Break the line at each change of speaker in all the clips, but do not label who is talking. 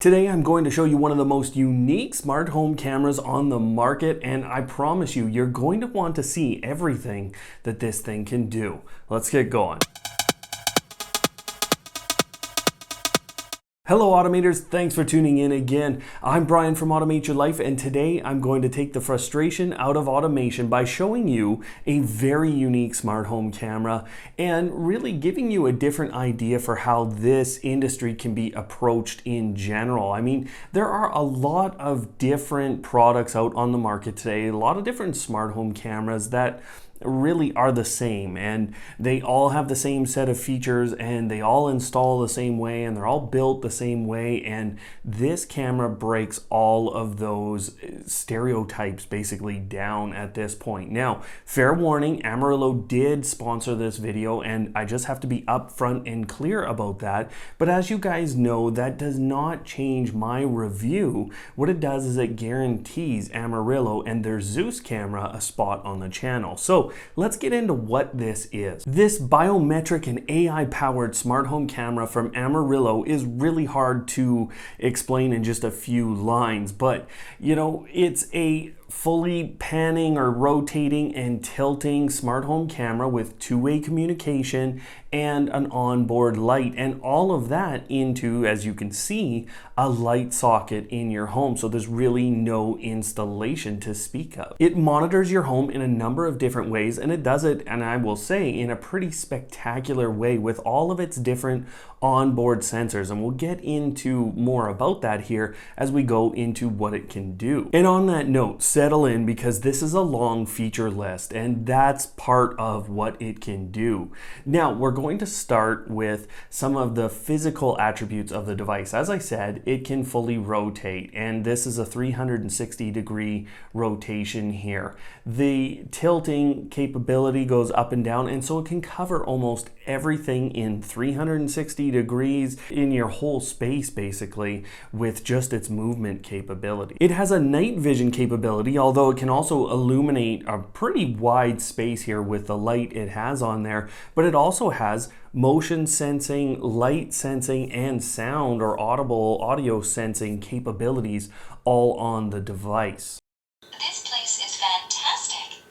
Today I'm going to show you one of the most unique smart home cameras on the market, and I promise you, you're going to want to see everything that this thing can do. Let's get going. Hello automators, thanks for tuning in again. I'm Brian from Automate Your Life, and today I'm going to take the frustration out of automation by showing you a very unique smart home camera and really giving you a different idea for how this industry can be approached in general. I mean, there are a lot of different products out on the market today, a lot of different smart home cameras that really are the same, and they all have the same set of features, and they all install the same way, and they're all built the same way, and this camera breaks all of those stereotypes basically down at this point. Now, fair warning, Amaryllo did sponsor this video, and I just have to be upfront and clear about that, but as you guys know, that does not change my review. What it does is it guarantees Amaryllo and their Zeus camera a spot on the channel. So let's get into what this is. This biometric and AI-powered smart home camera from Amaryllo is really hard to explain in just a few lines, but you know, it's a fully panning or rotating and tilting smart home camera with two-way communication and an onboard light, and all of that into, as you can see, a light socket in your home. So there's really no installation to speak of. It monitors your home in a number of different ways, and it does it, and I will say, in a pretty spectacular way with all of its different onboard sensors, and we'll get into more about that here as we go into what it can do. And on that note, settle in, because this is a long feature list, and that's part of what it can do. Now, we're going to start with some of the physical attributes of the device. As I said, it can fully rotate, and this is a 360-degree rotation here. The tilting capability goes up and down, and so it can cover almost everything in 360 degrees in your whole space, basically, with just its movement capability. It has a night vision capability, although it can also illuminate a pretty wide space here with the light it has on there, but it also has motion sensing, light sensing, and sound or audible audio sensing capabilities all on the device.
This place is fantastic.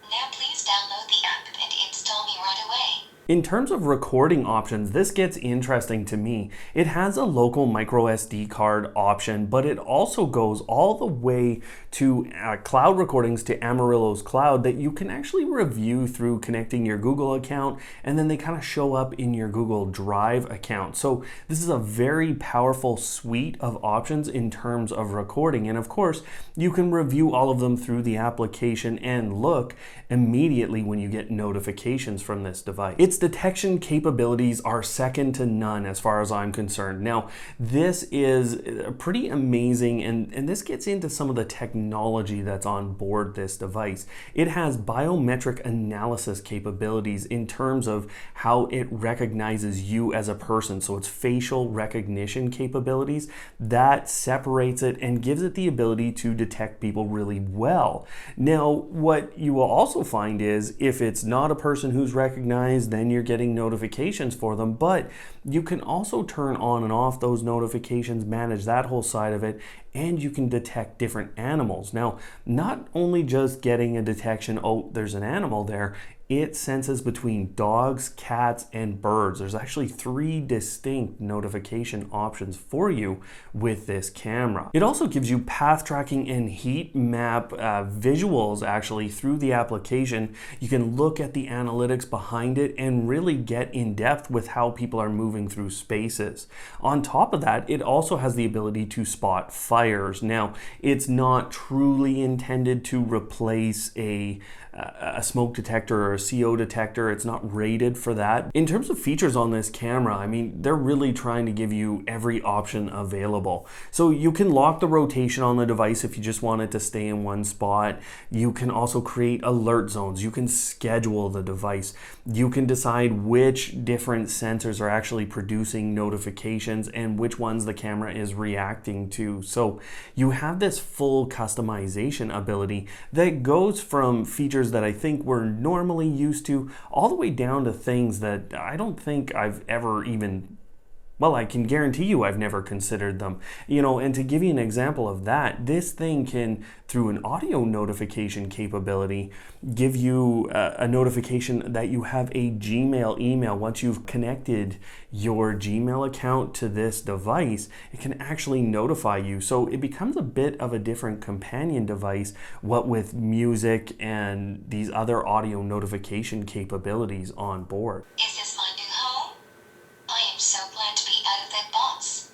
Now please download the app and install me right away.
In terms of recording options, this gets interesting to me. It has a local micro SD card option, but it also goes all the way to cloud recordings to Amaryllo's cloud that you can actually review through connecting your Google account, and then they kind of show up in your Google Drive account. So this is a very powerful suite of options in terms of recording, and of course you can review all of them through the application and look immediately when you get notifications from this device. Its detection capabilities are second to none as far as I'm concerned. Now, this is pretty amazing, and this gets into some of the technology that's on board this device. It has biometric analysis capabilities in terms of how it recognizes you as a person. So it's facial recognition capabilities that separates it and gives it the ability to detect people really well. Now, what you will also find is if it's not a person who's recognized, then you're getting notifications for them, but you can also turn on and off those notifications, manage that whole side of it, and you can detect different animals. Now, not only just getting a detection, oh, there's an animal there, it senses between dogs, cats, and birds. There's actually 3 distinct notification options for you with this camera. It also gives you path tracking and heat map visuals actually through the application. You can look at the analytics behind it and really get in depth with how people are moving through spaces. On top of that, it also has the ability to spot fires. Now, it's not truly intended to replace a smoke detector or a CO detector. It's not rated for that. In terms of features on this camera, I mean, they're really trying to give you every option available. So you can lock the rotation on the device if you just want it to stay in one spot. You can also create alert zones. You can schedule the device. You can decide which different sensors are actually producing notifications and which ones the camera is reacting to. So you have this full customization ability that goes from features that I think we're normally used to all the way down to things that I don't think I've ever even Well, I can guarantee you I've never considered them. And to give you an example of that, this thing can, through an audio notification capability, give you a notification that you have a Gmail email. Once you've connected your Gmail account to this device, it can actually notify you. So it becomes a bit of a different companion device, what with music and these other audio notification capabilities on board.
Is this my new home? I am so glad to be out of that box.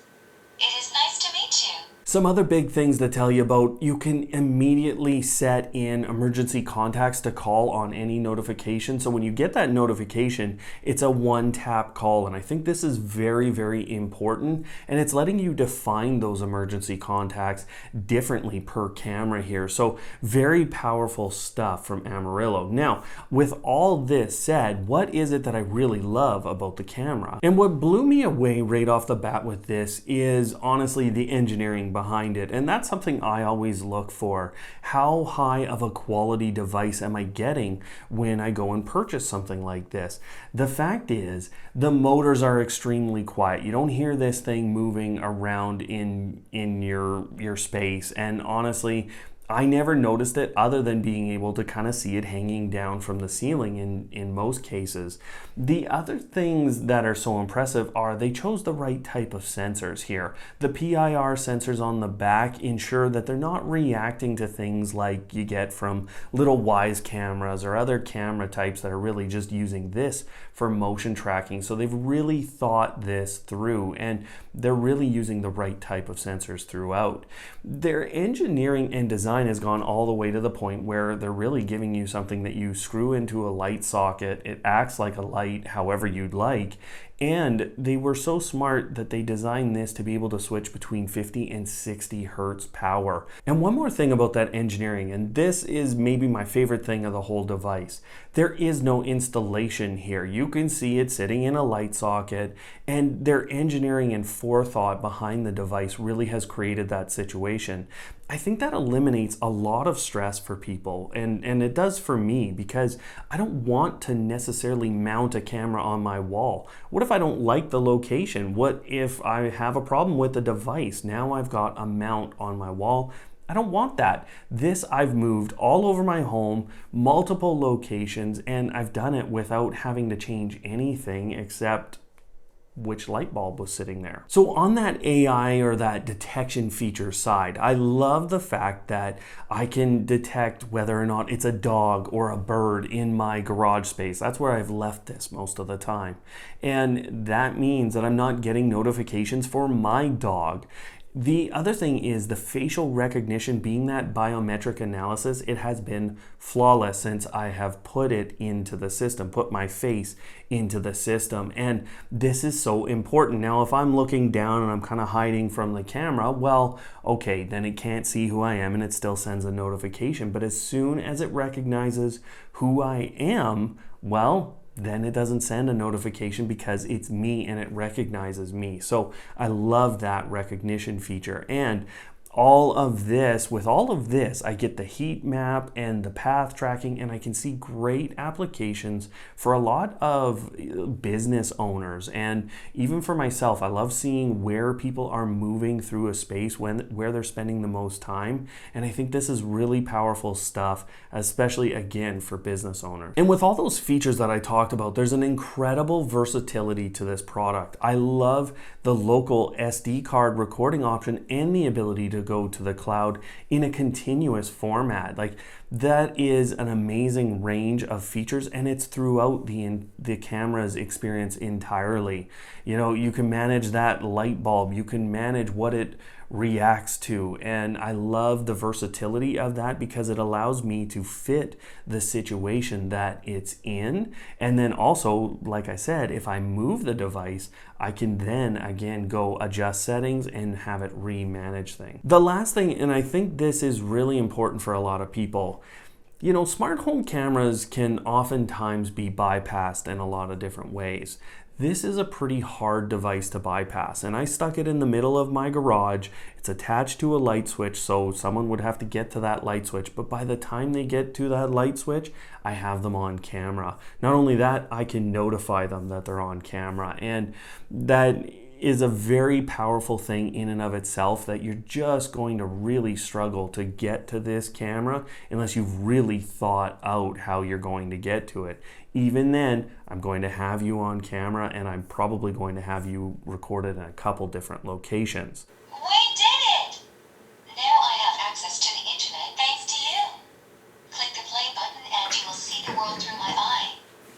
It is nice to meet you.
Some other big things to tell you about: you can immediately set in emergency contacts to call on any notification. So when you get that notification, it's a one-tap call. And I think this is very, very important. And it's letting you define those emergency contacts differently per camera here. So very powerful stuff from Amaryllo. Now, with all this said, what is it that I really love about the camera? And what blew me away right off the bat with this is honestly the engineering behind it. And that's something I always look for. How high of a quality device am I getting when I go and purchase something like this? The fact is, the motors are extremely quiet. You don't hear this thing moving around in your space. And honestly, I never noticed it other than being able to kind of see it hanging down from the ceiling in most cases. The other things that are so impressive are they chose the right type of sensors here. The PIR sensors on the back ensure that they're not reacting to things like you get from little Wise cameras or other camera types that are really just using this for motion tracking. So they've really thought this through, and they're really using the right type of sensors throughout. Their engineering and design has gone all the way to the point where they're really giving you something that you screw into a light socket. It acts like a light however you'd like. And they were so smart that they designed this to be able to switch between 50 and 60 hertz power. And one more thing about that engineering, and this is maybe my favorite thing of the whole device. There is no installation here. You can see it sitting in a light socket, and their engineering and forethought behind the device really has created that situation. I think that eliminates a lot of stress for people, and it does for me, because I don't want to necessarily mount a camera on my wall. What if I don't like the location? What if I have a problem with the device? Now I've got a mount on my wall. I don't want that. This I've moved all over my home, multiple locations, and I've done it without having to change anything except which light bulb was sitting there. So on that AI or that detection feature side, I love the fact that I can detect whether or not it's a dog or a bird in my garage space. That's where I've left this most of the time. And that means that I'm not getting notifications for my dog. The other thing is the facial recognition. Being that biometric analysis, it has been flawless since I have put it into the system, put my face into the system. And this is so important. Now, if I'm looking down and I'm kind of hiding from the camera, well, okay, then it can't see who I am and it still sends a notification. But as soon as it recognizes who I am, well, then it doesn't send a notification because it's me and it recognizes me. So I love that recognition feature. And with all of this, I get the heat map and the path tracking, and I can see great applications for a lot of business owners and even for myself. I love seeing where people are moving through a space, where they're spending the most time. And I think this is really powerful stuff, especially again for business owners. And with all those features that I talked about, there's an incredible versatility to this product. I love the local SD card recording option and the ability to go to the cloud in a continuous format. Like, that is an amazing range of features, and it's throughout the camera's experience entirely. You can manage that light bulb, you can manage what it reacts to, and I love the versatility of that because it allows me to fit the situation that it's in. And then also, like I said, if I move the device, I can then again go adjust settings and have it re-manage things. The last thing, and I think this is really important for a lot of people, smart home cameras can oftentimes be bypassed in a lot of different ways. This is a pretty hard device to bypass, and I stuck it in the middle of my garage. It's attached to a light switch, so someone would have to get to that light switch, but by the time they get to that light switch, I have them on camera. Not only that, I can notify them that they're on camera, and that is a very powerful thing in and of itself that you're just going to really struggle to get to this camera unless you've really thought out how you're going to get to it. Even then, I'm going to have you on camera, and I'm probably going to have you recorded in a couple different locations.
We did it! Now I have access to the internet thanks to you. Click the play button and you will see the world through my eye.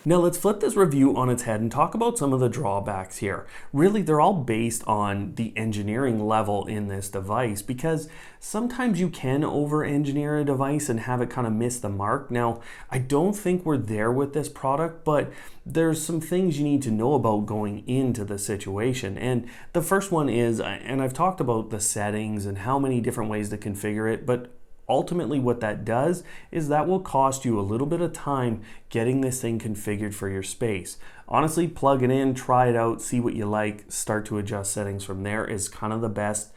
Now let's flip this review on its head and talk about some of the drawbacks here. Really, they're all based on the engineering level in this device, because sometimes you can over-engineer a device and have it kind of miss the mark. Now, I don't think we're there with this product, but there's some things you need to know about going into the situation. And the first one is, and I've talked about the settings and how many different ways to configure it, but ultimately what that does is that will cost you a little bit of time getting this thing configured for your space. Honestly, plug it in, try it out, see what you like, start to adjust settings from there is kind of the best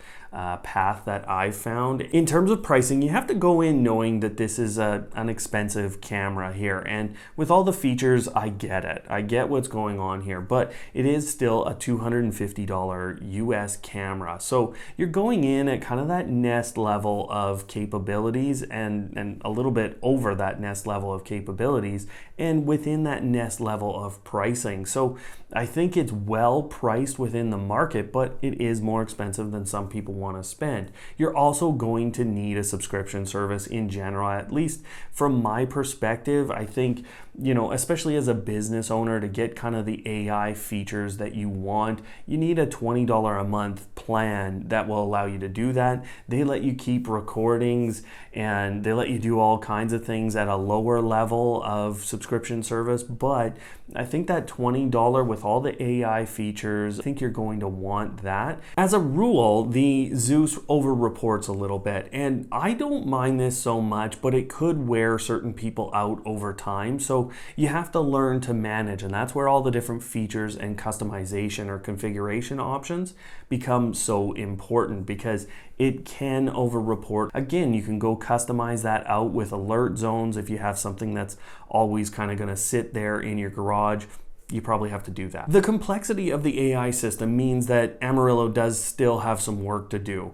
path that I've found. In terms of pricing, you have to go in knowing that this is an expensive camera here, and with all the features, I get it. I get what's going on here, but it is still a $250 US camera. So you're going in at kind of that Nest level of capabilities and a little bit over that Nest level of capabilities and within that Nest level of pricing. So I think it's well priced within the market, but it is more expensive than some people want to spend. You're also going to need a subscription service in general, at least from my perspective. I think, you know, especially as a business owner, to get kind of the AI features that you want, you need a $20 a month plan that will allow you to do that. They let you keep recordings and they let you do all kinds of things at a lower level of subscription service, but I think that $20 with all the AI features, I think you're going to want that. As a rule, the Zeus over reports a little bit, and I don't mind this so much, but it could wear certain people out over time. So you have to learn to manage, and that's where all the different features and customization or configuration options become so important, because it can over report. Again, you can go customize that out with alert zones. If you have something that's always kind of going to sit there in your garage, you probably have to do that. The complexity of the AI system means that Amaryllo does still have some work to do.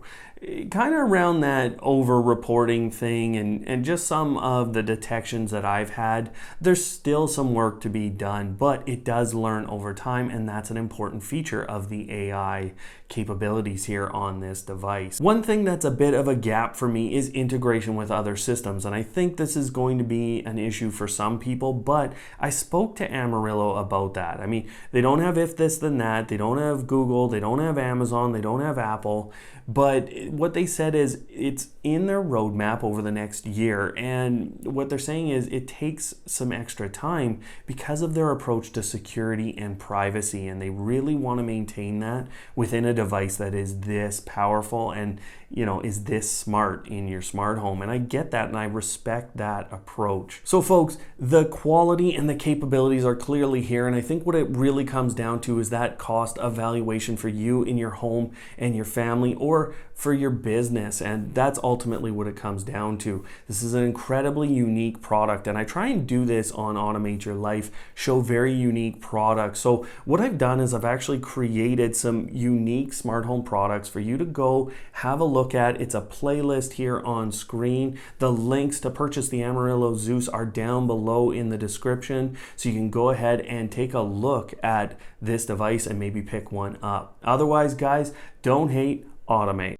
Kind of around that over reporting thing and just some of the detections that I've had, there's still some work to be done, but it does learn over time, and that's an important feature of the AI capabilities here on this device. One thing that's a bit of a gap for me is integration with other systems, and I think this is going to be an issue for some people, but I spoke to Amaryllo about that. I mean, they don't have if this then that, they don't have Google, they don't have Amazon, they don't have Apple, but what they said is it's in their roadmap over the next year, and what they're saying is it takes some extra time because of their approach to security and privacy, and they really want to maintain that within a device that is this powerful and, you know, is this smart in your smart home. And I get that, and I respect that approach. So folks, the quality and the capabilities are clearly here, and I think what it really comes down to is that cost evaluation for you in your home and your family, or for your business, and that's ultimately what it comes down to. This is an incredibly unique product, and I try and do this on Automate Your Life, show very unique products. So what I've done is I've actually created some unique smart home products for you to go have a look at. It's a playlist here on screen. The links to purchase the Amaryllo Zeus are down below in the description, so you can go ahead and take a look at this device and maybe pick one up. Otherwise, guys, don't hate, automate.